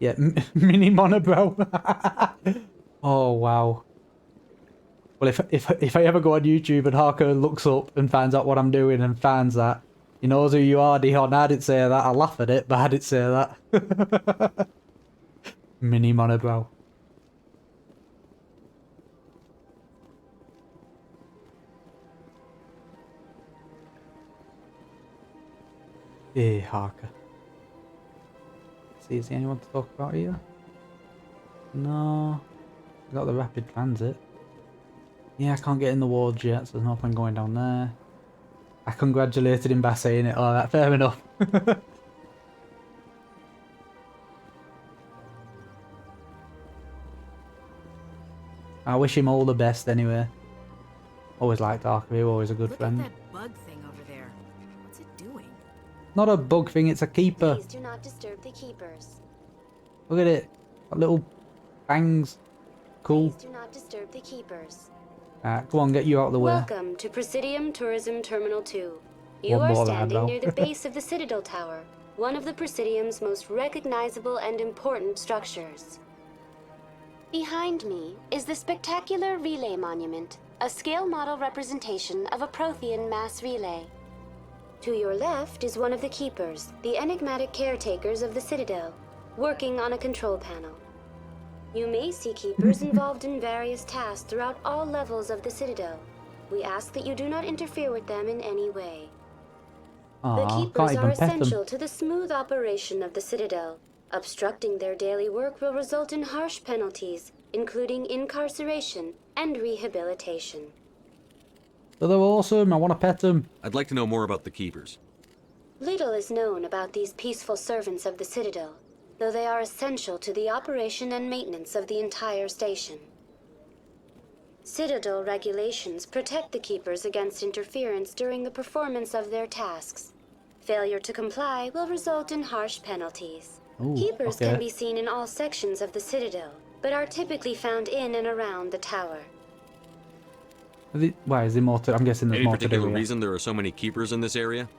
Yeah, mini monobrow. Oh, wow. Well, if I ever go on YouTube and Harker looks up and finds out what I'm doing and finds that, he knows who you are, Dion. I didn't say that. I laugh at it, but I didn't say that. Mini monobrow. Hey, Harker. See, is there anyone to talk about here? No. We got the rapid transit. Yeah, I can't get in the wards yet, so there's no point going down there. I congratulated him by saying it. Alright, fair enough. I wish him all the best anyway. Always liked Harker, he was always a good friend. Look at that bug thing over there. What's it doing? Not a bug thing, it's a keeper. Please do not disturb the keepers. Look at it. Got little bangs. Cool. Please do not disturb the keepers. Come on, get you out of the way. Welcome to Presidium Tourism Terminal 2. You One are more lad, standing though. near the base of the Citadel Tower, one of the Presidium's most recognizable and important structures. Behind me is the spectacular Relay Monument, a scale model representation of a Prothean mass relay. To your left is one of the keepers, the enigmatic caretakers of the Citadel, working on a control panel. You may see keepers involved in various tasks throughout all levels of the Citadel. We ask that you do not interfere with them in any way. The Aw, keepers can't are even pet them. essential to the smooth operation of the Citadel. Obstructing their daily work will result in harsh penalties, including incarceration and rehabilitation. So they're awesome, I want to pet them. I'd like to know more about the keepers. Little is known about these peaceful servants of the Citadel, though they are essential to the operation and maintenance of the entire station. Citadel regulations protect the keepers against interference during the performance of their tasks. Failure to comply will result in harsh penalties. Ooh, Keepers okay. can be seen in all sections of the Citadel, but are typically found in and around the tower. Why is there more to... I'm guessing there's Any more to do particular here. reason there are so many keepers in this area?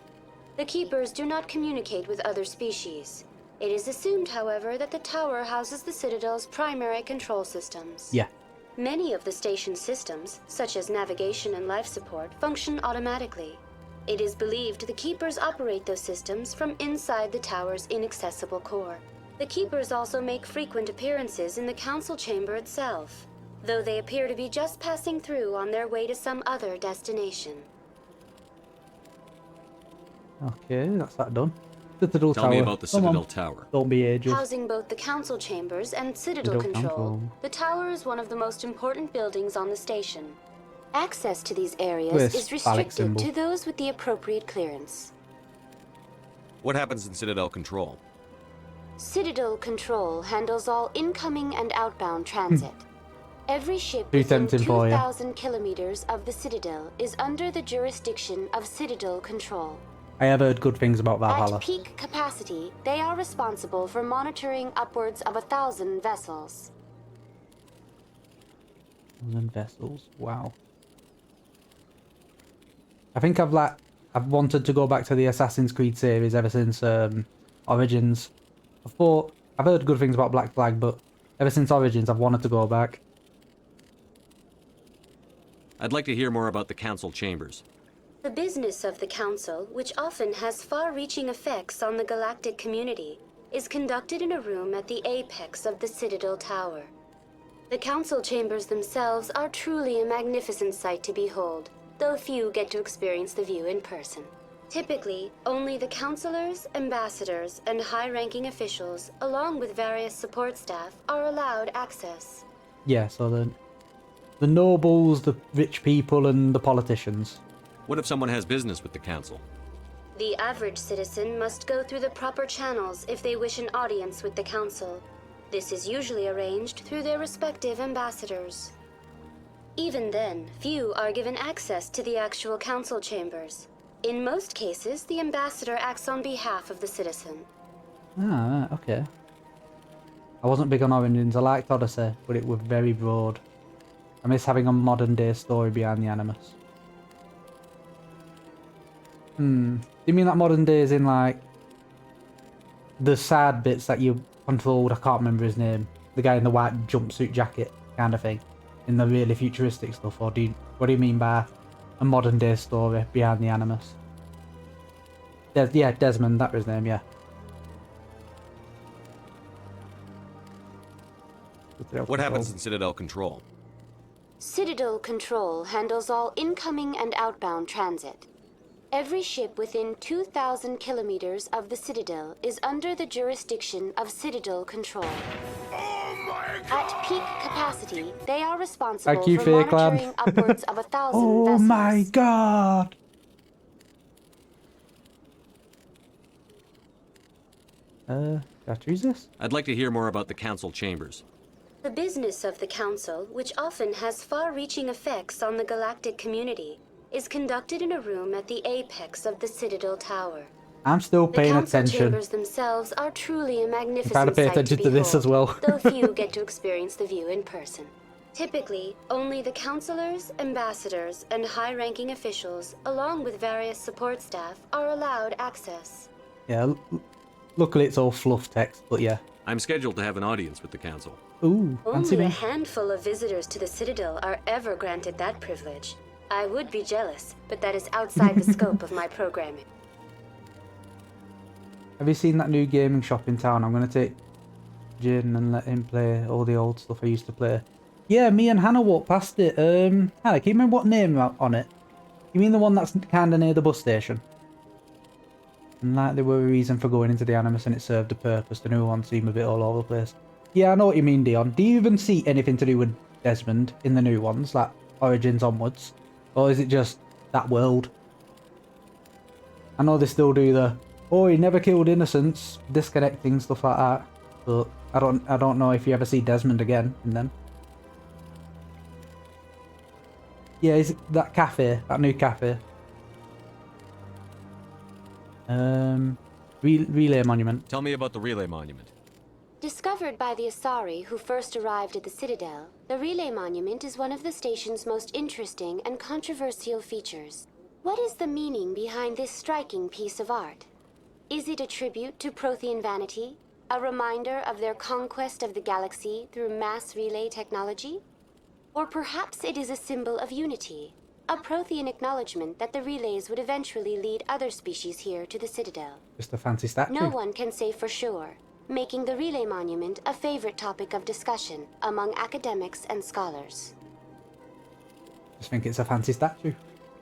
The keepers do not communicate with other species. It is assumed, however, that the tower houses the Citadel's primary control systems. Yeah. Many of the station's systems, such as navigation and life support, function automatically. It is believed the keepers operate those systems from inside the tower's inaccessible core. The keepers also make frequent appearances in the council chamber itself, though they appear to be just passing through on their way to some other destination. Okay, that's that done. Citadel Tell Tower. me about the Come on. Citadel Tower. Don't be ages. Housing both the council chambers and Citadel Citadel Control, Control. the tower is one of the most important buildings on the station. Access to these areas With is phallic restricted symbol. to those with the appropriate clearance. What happens in Citadel Control? Citadel Control handles all incoming and outbound transit. Every ship Too within tempting for ya. 2,000 kilometers of the Citadel is under the jurisdiction of Citadel Control. I have heard good things about Valhalla. At peak capacity, they are responsible for monitoring upwards of 1,000 vessels. 1,000 vessels. Wow. I think I've wanted to go back to the Assassin's Creed series ever since Origins. I've heard good things about Black Flag, but ever since Origins I've wanted to go back. I'd like to hear more about the council chambers. The business of the Council, which often has far-reaching effects on the galactic community, is conducted in a room at the apex of the Citadel Tower. The Council chambers themselves are truly a magnificent sight to behold, though few get to experience the view in person. Typically, only the councilors, ambassadors, and high-ranking officials, along with various support staff, are allowed access. Yeah, so the nobles, the rich people, and the politicians. What if someone has business with the council? The average citizen must go through the proper channels if they wish an audience with the Council. This is usually arranged through their respective ambassadors. Even then, few are given access to the actual Council chambers. In most cases, the ambassador acts on behalf of the citizen. Ah, right, okay. I wasn't big on Origins. I liked Odyssey, but it was very broad. I miss having a modern day story behind the Animus. Do you mean that modern day is in like the sad bits that you controlled. I can't remember his name. The guy in the white jumpsuit jacket kind of thing. In the really futuristic stuff, or what do you mean by a modern day story behind the Animus? Yeah, Desmond, that was his name, yeah. What happens in Citadel Control? Citadel Control handles all incoming and outbound transit. Every ship within 2,000 kilometers of the Citadel is under the jurisdiction of Citadel Control. At peak capacity, they are responsible Thank you, for Fair Clan. monitoring upwards of 1,000 Oh vessels. my god! Did I choose this? I'd like to hear more about the Council chambers. The business of the Council, which often has far-reaching effects on the galactic community, is conducted in a room at the apex of the Citadel Tower. I'm still The paying council attention. chambers themselves are truly a magnificent trying to pay sight attention to this behold, as well. though few get to experience the view in person. Typically, only the councilors, ambassadors, and high-ranking officials, along with various support staff, are allowed access. Yeah, luckily it's all fluff text, but yeah. I'm scheduled to have an audience with the Council. Ooh, fancy Only a me. handful of visitors to the Citadel are ever granted that privilege. I would be jealous, but that is outside the scope of my programming. Have you seen that new gaming shop in town? I'm going to take Jin and let him play all the old stuff I used to play. Yeah, me and Hannah walked past it. Hannah, can you remember what name on it? You mean the one that's kind of near the bus station? And like there were a reason for going into the Animus and it served a purpose. The new one seemed a bit all over the place. Yeah, I know what you mean, Dion. Do you even see anything to do with Desmond in the new ones, like Origins onwards? Or is it just that world? I know they still do the, oh, he never killed innocents, disconnecting, stuff like that. But I don't know if you ever see Desmond again in them. Yeah, is it that cafe, that new cafe? Relay Monument. Tell me about the Relay Monument. Discovered by the Asari who first arrived at the Citadel, the Relay Monument is one of the station's most interesting and controversial features. What is the meaning behind this striking piece of art? Is it a tribute to Prothean vanity? A reminder of their conquest of the galaxy through mass relay technology? Or perhaps it is a symbol of unity, a Prothean acknowledgement that the relays would eventually lead other species here to the Citadel. Just a fancy statue. No one can say for sure, making the Relay Monument a favorite topic of discussion among academics and scholars. Just think it's a fancy statue.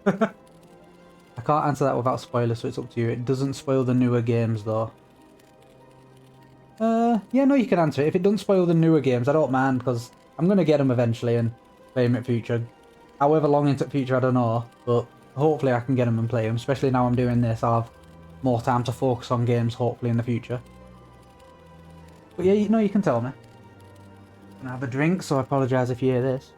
I can't answer that without spoilers, so it's up to you. It doesn't spoil the newer games, though. Yeah, no, you can answer it. If it doesn't spoil the newer games, I don't mind, because I'm going to get them eventually and play them in future. However long into the future, I don't know, but hopefully I can get them and play them, especially now I'm doing this. I'll have more time to focus on games, hopefully, in the future. But yeah, you can tell me. I'm going to have a drink, so I apologise if you hear this.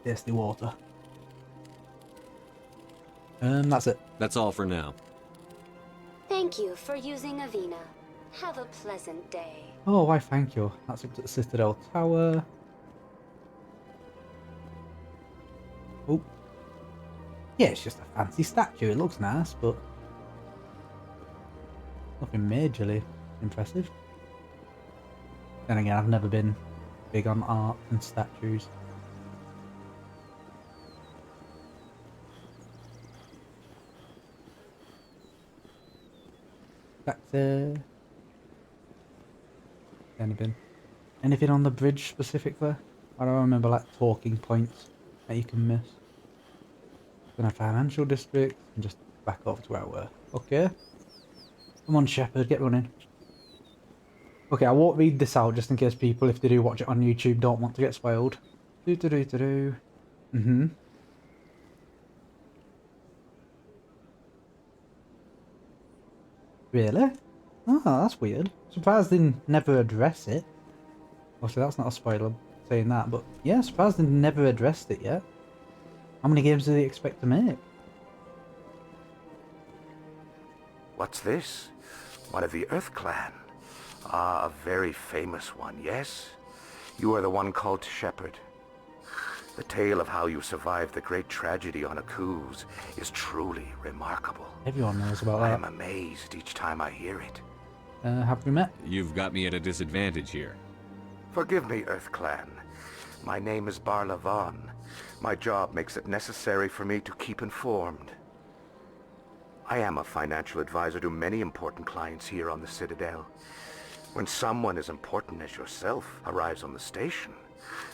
Tasty water. That's it. That's all for now. Thank you for using Avina. Have a pleasant day. Oh, why thank you. That's up to the Citadel Tower. Oh. Yeah, it's just a fancy statue. It looks nice, but nothing majorly impressive. Then again, I've never been big on art and statues. That's anything on the bridge specifically? I don't remember like talking points that you can miss. Then a financial district and just back off to where we were. Okay. Come on, Shepherd, get running. Okay, I won't read this out just in case people, if they do watch it on YouTube, don't want to get spoiled. Mm-hmm. Really? Oh, that's weird. Surprised they never address it. Obviously, that's not a spoiler saying that, but yeah, surprised they never addressed it yet. How many games do they expect to make? What's this? One of the Earth Clan. Ah, a very famous one, yes? You are the one called Shephard. The tale of how you survived the great tragedy on a cruise is truly remarkable. Everyone knows about I that. am amazed each time I hear it. Have we met? You've got me at a disadvantage here. Forgive me, Earth Clan. My name is GrizzlyRonin. My job makes it necessary for me to keep informed. I am a financial advisor to many important clients here on the Citadel. When someone as important as yourself arrives on the station,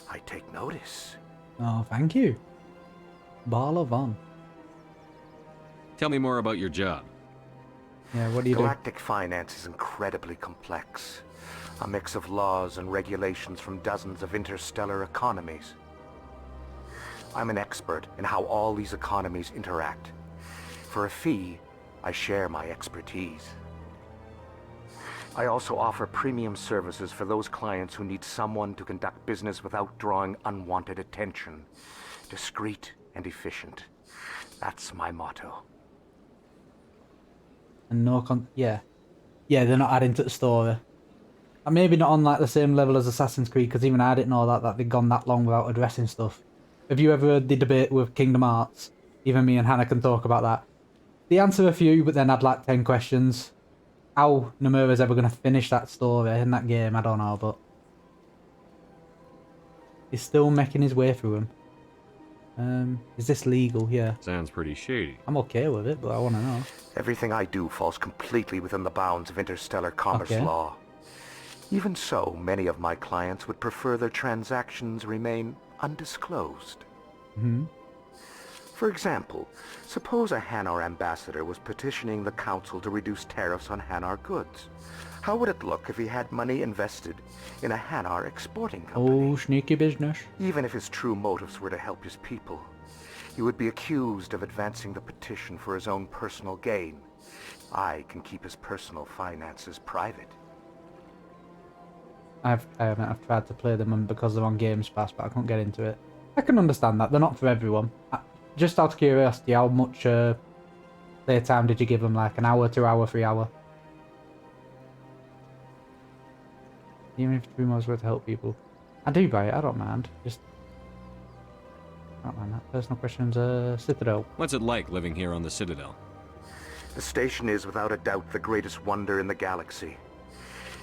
I take notice. Oh, thank you. GrizzlyRonin. Tell me more about your job. Yeah, what do you do? Galactic finance is incredibly complex. A mix of laws and regulations from dozens of interstellar economies. I'm an expert in how all these economies interact. For a fee, I share my expertise. I also offer premium services for those clients who need someone to conduct business without drawing unwanted attention. Discreet and efficient. That's my motto. And yeah, they're not adding to the story. And maybe not on like the same level as Assassin's Creed, because even I didn't know that they'd gone that long without addressing stuff. Have you ever heard the debate with Kingdom Hearts? Even me and Hannah can talk about that. They answer a few, but then add like 10 questions. How Nomura's ever going to finish that story in that game, I don't know, but he's still making his way through them. Is this legal? Yeah. Sounds pretty shady. I'm okay with it, but I want to know. Everything I do falls completely within the bounds of interstellar commerce law. Even so, many of my clients would prefer their transactions remain undisclosed. For example, suppose a Hanar ambassador was petitioning the council to reduce tariffs on Hanar goods. How would it look if he had money invested in a Hanar exporting company? Oh, sneaky business. Even if his true motives were to help his people, he would be accused of advancing the petition for his own personal gain. I can keep his personal finances private. I've tried to play them because they're on Games Pass, but I can't get into it. I can understand that. They're not for everyone. Just out of curiosity, how much playtime did you give them? Like an hour, 2 hour, 3 hour? Even if 3 months worth to help people. I do buy it, I don't mind. I don't mind that. Personal questions, Citadel. What's it like living here on the Citadel? The station is without a doubt the greatest wonder in the galaxy.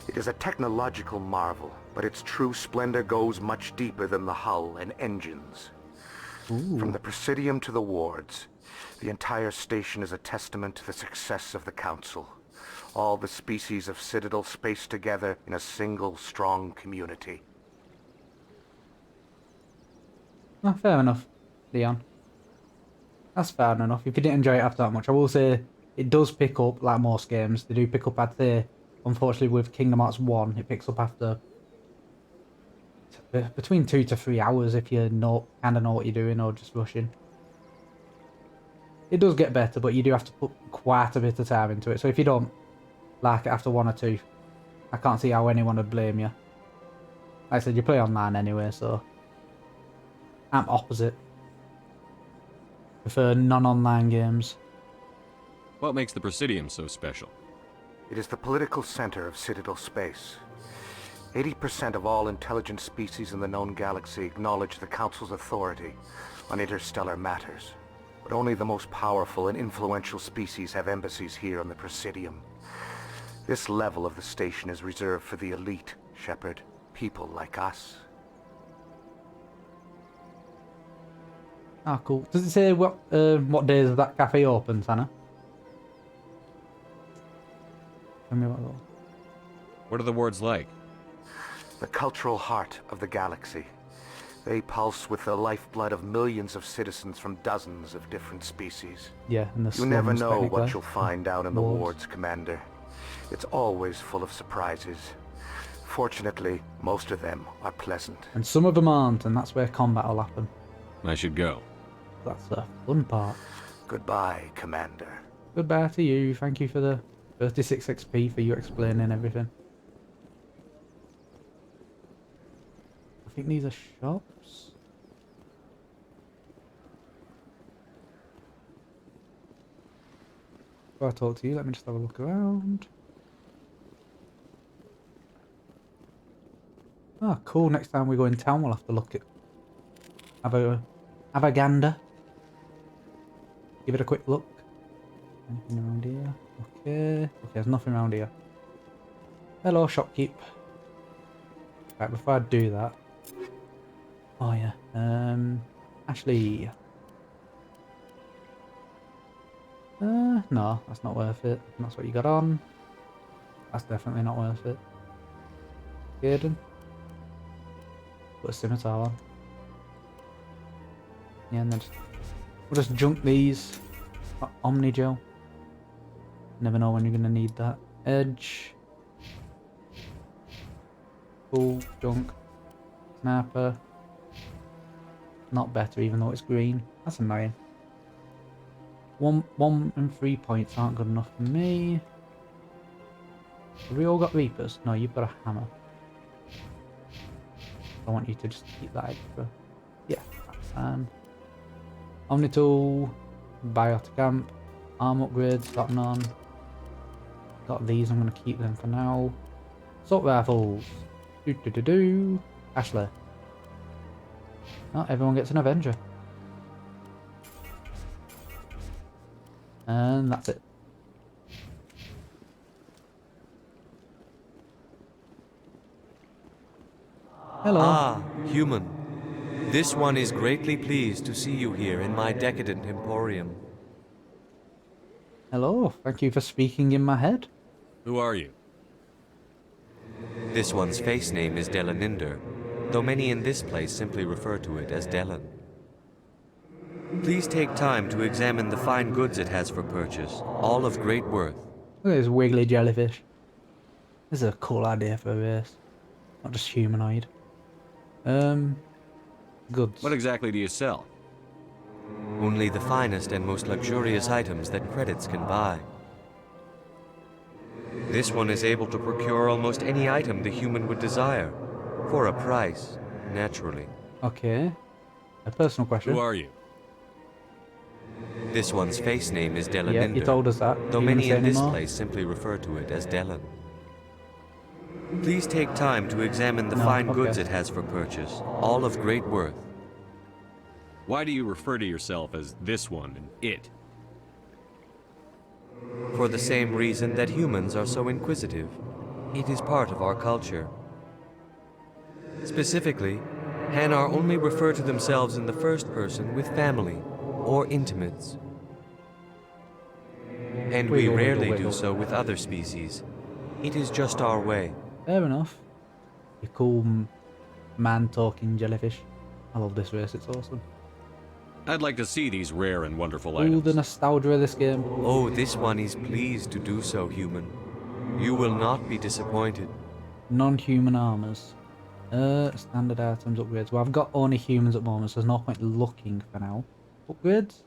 It is a technological marvel, but its true splendor goes much deeper than the hull and engines. Ooh. From the Presidium to the wards, the entire station is a testament to the success of the Council. All the species of Citadel spaced together in a single strong community. Oh, fair enough, Leon. That's fair enough. If you didn't enjoy it after that much, I will say it does pick up, like most games. They do pick up, I'd say, unfortunately with Kingdom Hearts 1, it picks up after between 2 to 3 hours if you kind of know what you're doing or just rushing. It does get better, but you do have to put quite a bit of time into it. So if you don't like it after 1 or 2, I can't see how anyone would blame you. Like I said, you play online anyway, so I'm opposite. Prefer non-online games. What makes the Presidium so special? It is the political center of Citadel space. 80% of all intelligent species in the known galaxy acknowledge the Council's authority on interstellar matters. But only the most powerful and influential species have embassies here on the Presidium. This level of the station is reserved for the elite, Shephard. People like us. Ah, cool. Does it say what days that cafe opens, Hannah? Tell me about that. What are the wards like? The cultural heart of the galaxy. They pulse with the lifeblood of millions of citizens from dozens of different species. Yeah, and the You never slums, know technically. what you'll find out in the Wards. wards, Commander. It's always full of surprises. Fortunately, most of them are pleasant. And some of them aren't, and that's where combat will happen. I should go. That's the fun part. Goodbye, Commander. Goodbye to you. Thank you for the 36 XP for you explaining everything. I think these are shops. Before I talk to you, let me just have a look around. Oh, cool. Next time we go in town, we'll have to look at... Have a gander. Give it a quick look. Anything around here? Okay. Okay, there's nothing around here. Hello, shopkeep. Right, before I do that... Oh, yeah. Actually... no, that's not worth it. That's what you got on. That's definitely not worth it. Gaiden. Put a scimitar on. Yeah, and then we'll just junk these. Omni gel. Never know when you're gonna need that. Edge. Cool, junk. Snapper. Not better even though it's green. That's annoying. 1 and 3 points aren't good enough for me. Have we all got Reapers? No, you've got a hammer. I want you to just keep that extra. Yeah, that's fine. Omni tool, biotic amp, arm upgrades, got none. Got these, I'm gonna keep them for now. Assault rifles. Ashley. Oh, everyone gets an Avenger. And that's it. Hello. Ah, human. This one is greatly pleased to see you here in my decadent emporium. Hello, thank you for speaking in my head. Who are you? This one's face name is Delaninder, though many in this place simply refer to it as Delan. Please take time to examine the fine goods it has for purchase, all of great worth. Look at this wiggly jellyfish. This is a cool idea for a race. Not just humanoid. Goods. What exactly do you sell? Only the finest and most luxurious items that credits can buy. This one is able to procure almost any item the human would desire, for a price, naturally. Okay. A personal question. Who are you? This one's face name is Delaninder. Yeah, you told us that. Though You gonna many say in this anymore? place simply refer to it as Delan. Please take time to examine the No, fine okay. goods it has for purchase, all of great worth. Why do you refer to yourself as this one and it? For the same reason that humans are so inquisitive. It is part of our culture. Specifically, Hanar only refer to themselves in the first person with family or intimates. And we Wiggle, wiggle, rarely wiggle. do so with other species. It is just our way. Fair enough. You cool man-talking jellyfish. I love this race, it's awesome. I'd like to see these rare and wonderful Ooh, items. the nostalgia of this game. Oh, this one is pleased to do so, human. You will not be disappointed. Non-human armors. Standard items, upgrades. Well, I've got only humans at the moment, so there's no point looking for now. Upgrades?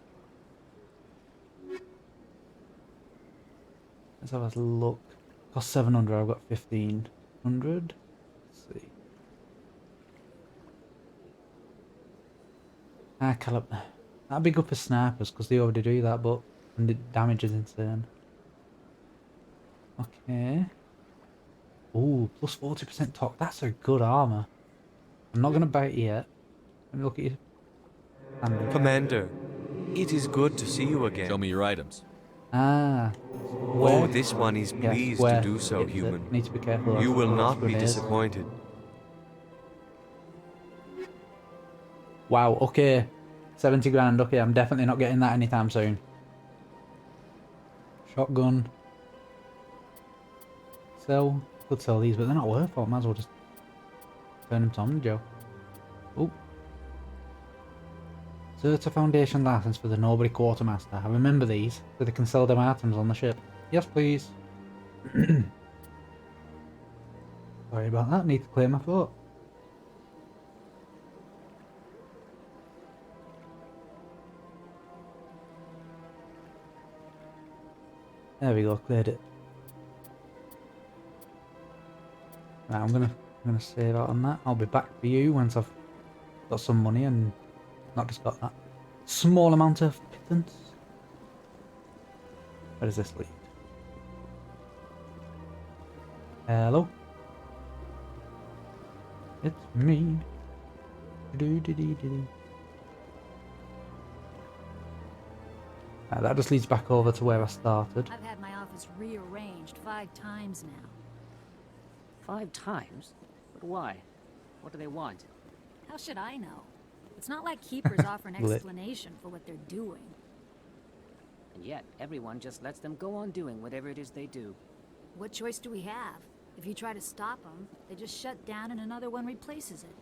Let's have a look. Cost 700, I've got 1500. Let's see. That'd be good for snipers, because they already do that, but and the damage is insane. Okay. Ooh, plus 40% talk. That's a good armor. I'm not going to buy it yet. Let me look at you. Commander, it is good to see you again. Show me your items. Ah. Oh, this one is Yes, pleased where to do so, is it? human. Need to be careful. You of will those not be grenades. disappointed. Wow, okay. 70 grand. Okay, I'm definitely not getting that anytime soon. Shotgun. Sell. Could sell these, but they're not worth it. Might as well just turn them to Omni Joe. Oh. Zerta Foundation license for the Nobody Quartermaster. I remember these, so they can sell them items on the ship. Yes, please. Sorry about that. Need to clear my throat. There we go. Cleared it. Right, I'm gonna save out on that. I'll be back for you once I've got some money and not just got that small amount of pittance. Where does this lead? It's me. Do-do-do-do-do. That just leads back over to where I started. I've had my office rearranged 5 times now. 5 times? But why? What do they want? How should I know? It's not like keepers offer an Lit. explanation for what they're doing. And yet, everyone just lets them go on doing whatever it is they do. What choice do we have? If you try to stop them, they just shut down and another one replaces it.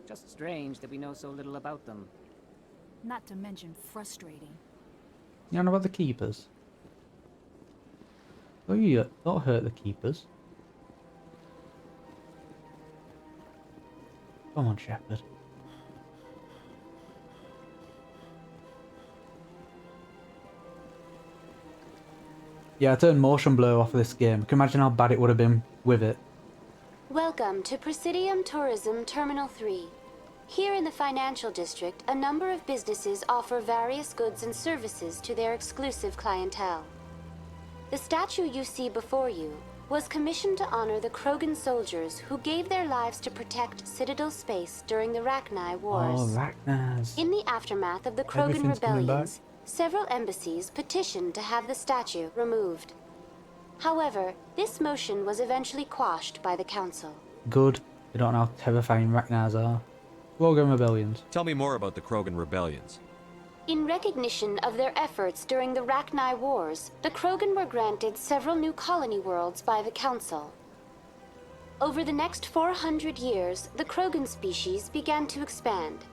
Just strange that we know so little about them. Not to mention frustrating. You know about the keepers? Oh, yeah, don't hurt the keepers. Come on, Shepherd. Yeah, I turned motion blur off of this game. Can you imagine how bad it would have been with it? Welcome to Presidium Tourism Terminal 3. Here in the financial district, a number of businesses offer various goods and services to their exclusive clientele. The statue you see before you was commissioned to honor the Krogan soldiers who gave their lives to protect Citadel space during the Rachni Wars. Oh, Rachnas. In the aftermath of the Krogan Everything's coming back. rebellions, several embassies petitioned to have the statue removed. However, this motion was eventually quashed by the council. Good. You don't know how terrifying Rachnas are. Krogan rebellions. Tell me more about the Krogan rebellions. In recognition of their efforts during the Rachni Wars, the Krogan were granted several new colony worlds by the council. Over the next 400 years, the Krogan species began to expand.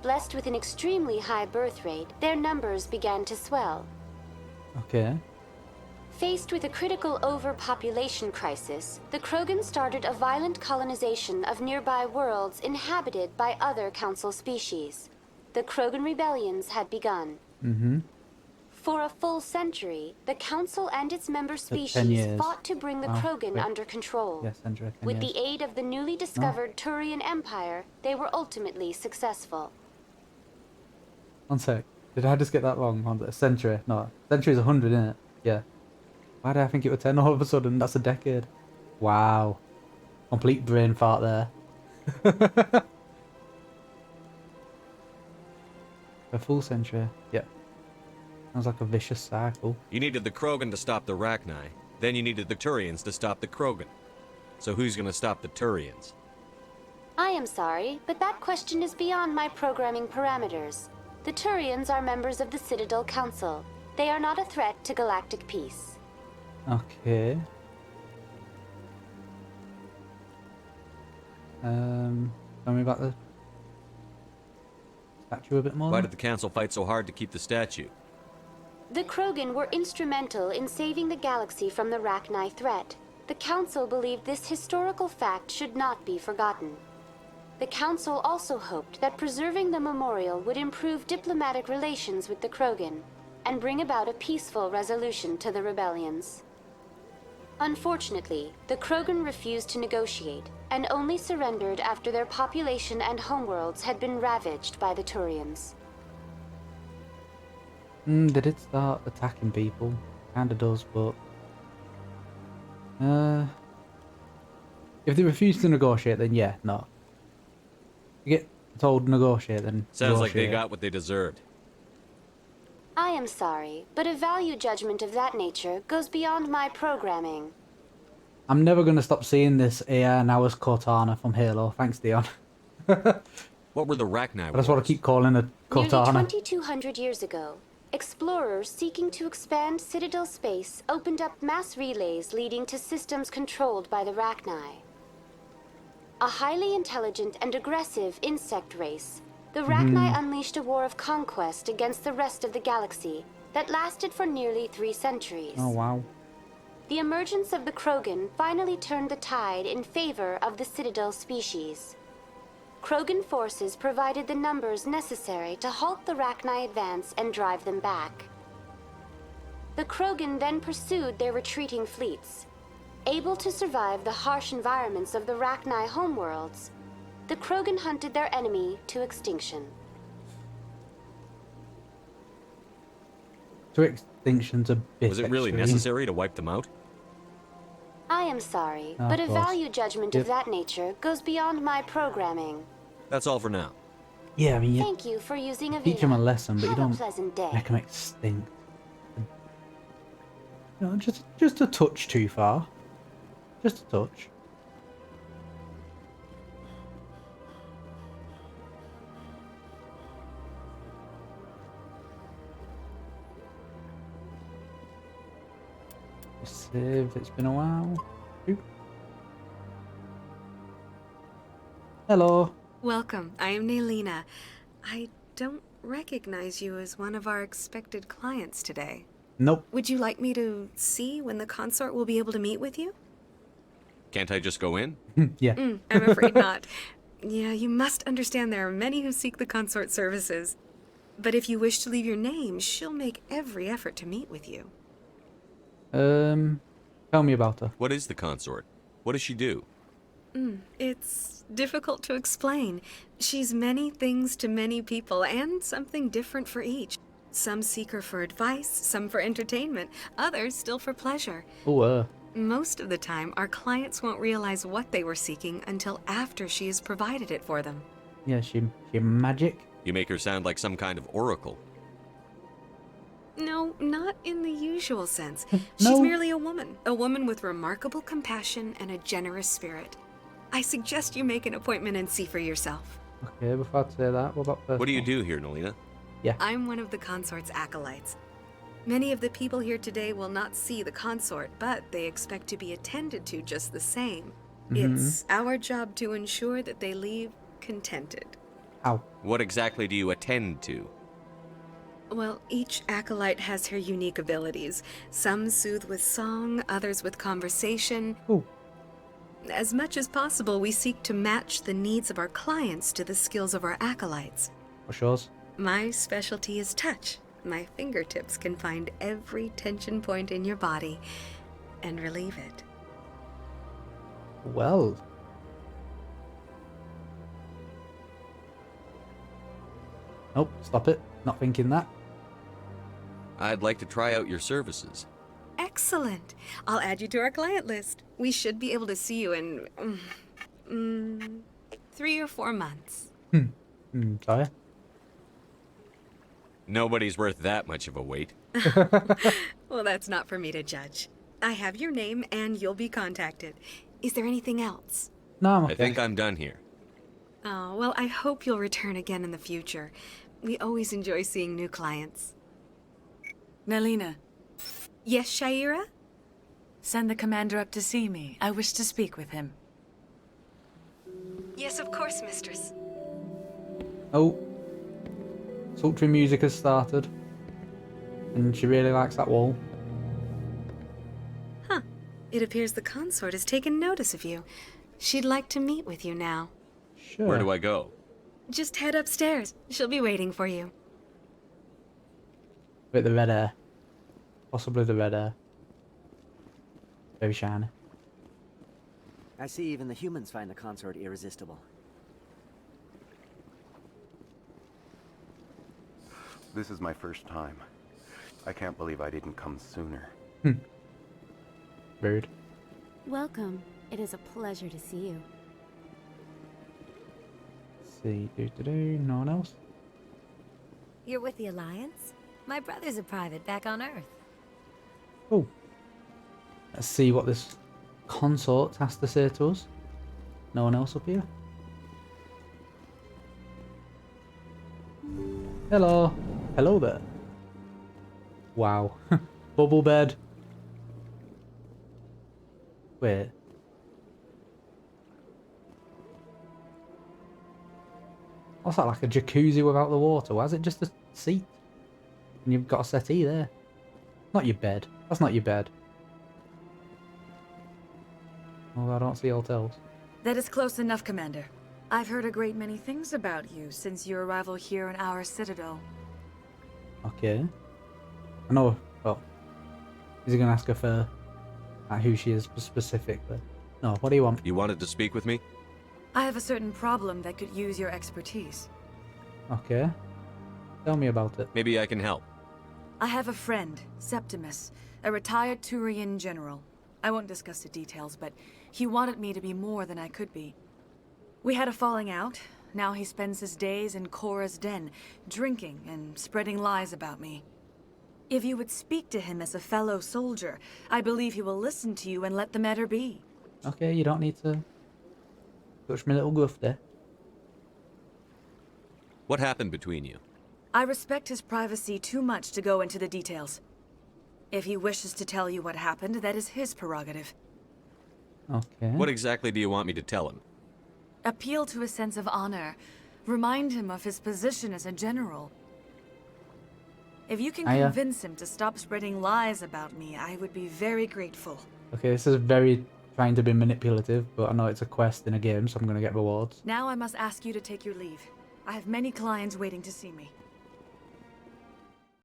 Blessed with an extremely high birth rate, their numbers began to swell. Okay. Faced with a critical overpopulation crisis, the Krogan started a violent colonization of nearby worlds inhabited by other council species. The Krogan rebellions had begun. Mm-hmm. For a full century, the council and its member 10 species years. fought to bring the Wow, Krogan wait. under control. Yes, Andrea, 10 With years. the aid of the newly discovered Turian Empire, they were ultimately successful. One sec. Did I just get that wrong? A century? No. Century's 100, isn't it? Yeah. Why did I think it was 10 all of a sudden? That's a decade. Wow. Complete brain fart there. A full century. Yeah. Sounds like a vicious cycle. You needed the Krogan to stop the Rachni. Then you needed the Turians to stop the Krogan. So who's gonna stop the Turians? I am sorry, but that question is beyond my programming parameters. The Turians are members of the Citadel Council. They are not a threat to galactic peace. Okay. Tell me about the statue a bit more. Why then? did the Council fight so hard to keep the statue? The Krogan were instrumental in saving the galaxy from the Rachni threat. The Council believed this historical fact should not be forgotten. The Council also hoped that preserving the memorial would improve diplomatic relations with the Krogan and bring about a peaceful resolution to the rebellions. Unfortunately, the Krogan refused to negotiate and only surrendered after their population and homeworlds had been ravaged by the Turians. They did start attacking people. Kinda does, but... if they refuse to negotiate, then yeah, no. You get told negotiate, then Sounds like they negotiate. got what they deserved. I am sorry, but a value judgment of that nature goes beyond my programming. I'm never going to stop seeing this AI now as Cortana from Halo. Thanks, Dion. What were the Rachni I just want Wars? to keep calling her Nearly Cortana. 2,200 years ago, explorers seeking to expand Citadel space opened up mass relays leading to systems controlled by the Rachni. A highly intelligent and aggressive insect race, the Rachni unleashed a war of conquest against the rest of the galaxy that lasted for nearly 3 centuries. Oh, wow. The emergence of the Krogan finally turned the tide in favor of the Citadel species. Krogan forces provided the numbers necessary to halt the Rachni advance and drive them back. The Krogan then pursued their retreating fleets. Able to survive the harsh environments of the Rachni homeworlds, the Krogan hunted their enemy to extinction. To extinction's a bit Was it really extreme. necessary to wipe them out? I am sorry, Of but a course. value judgment Yep. of that nature goes beyond my programming. That's all for now. Yeah, I mean, you Thank you for using teach them a Avena. lesson, but you Have a don't pleasant day. make them extinct. You know, just a touch too far. Just a touch. Saved. It's been a while. Oop. Hello. Welcome. I am Nailina. I don't recognize you as one of our expected clients today. Nope. Would you like me to see when the consort will be able to meet with you? Can't I just go in? Yeah. I'm afraid not. Yeah, you must understand there are many who seek the consort services. But if you wish to leave your name, she'll make every effort to meet with you. Tell me about her. What is the consort? What does she do? It's difficult to explain. She's many things to many people, and something different for each. Some seek her for advice, some for entertainment, others still for pleasure. Oh, Most of the time, our clients won't realize what they were seeking until after she has provided it for them. yeah, she magic. You make her sound like some kind of oracle. No, not in the usual sense. No? She's merely a woman with remarkable compassion and a generous spirit. I suggest you make an appointment and see for yourself. Okay, before I say that, what about personal? What do you do here, Nolina? I'm one of the consort's acolytes. Many of the people here today will not see the consort, but they expect to be attended to just the same. It's our job to ensure that they leave contented. How? What exactly do you attend to? Well, each acolyte has her unique abilities. Some soothe with song, others with conversation. Oh, As much as possible, we seek to match the needs of our clients to the skills of our acolytes. what's yours? My specialty is touch. My fingertips can find every tension point in your body and relieve it. Well. Nope, stop it. Not thinking that. I'd like to try out your services. Excellent. I'll add you to our client list. We should be able to see you in 3 or 4 months. Sorry. Nobody's worth that much of a wait. Well, that's not for me to judge. I have your name and you'll be contacted. Is there anything else? No, I'm okay. I think I'm done here. Oh, well, I hope you'll return again in the future. We always enjoy seeing new clients. Nailina, Yes, Shaira? send the commander up to see me. I wish to speak with him. Yes, of course, mistress. Oh. Sultry music has started. And she really likes that wall. Huh. It appears the consort has taken notice of you. She'd like to meet with you now. Sure. Where do I go? Just head upstairs. She'll be waiting for you. With the red hair. Possibly the red hair. Very shiny. I see even the humans find the consort irresistible. This is my first time. I can't believe I didn't come sooner. Rude. Welcome. It is a pleasure to see you. See, no one else. You're with the Alliance? My brother's a private back on Earth. Oh. Let's see what this consort has to say to us. No one else up here. Hello. Hello there. Wow. Bubble bed. Wait. What's that, like a jacuzzi without the water? Why is it just a seat? And you've got a settee there. Not your bed. That's not your bed. Oh, I don't see hotels. That is close enough, Commander. I've heard a great many things about you since your arrival here in our citadel. Okay. I know, well, is he going to ask her for who she is specifically? No, what do you want? You wanted to speak with me? I have a certain problem that could use your expertise. Okay. Tell me about it. Maybe I can help. I have a friend, Septimus, a retired Turian general. I won't discuss the details, but he wanted me to be more than I could be. We had a falling out. Now he spends his days in Cora's den, drinking and spreading lies about me. If you would speak to him as a fellow soldier, I believe he will listen to you and let the matter be. Okay, you don't need to touch my little goof there. What happened between you? I respect his privacy too much to go into the details. If he wishes to tell you what happened, that is his prerogative. Okay. What exactly do you want me to tell him? Appeal to his sense of honor. Remind him of his position as a general. If you can convince him to stop spreading lies about me, I would be very grateful. Okay, this is very trying to be manipulative, but I know it's a quest in a game, so I'm going to get rewards. Now I must ask you to take your leave. I have many clients waiting to see me.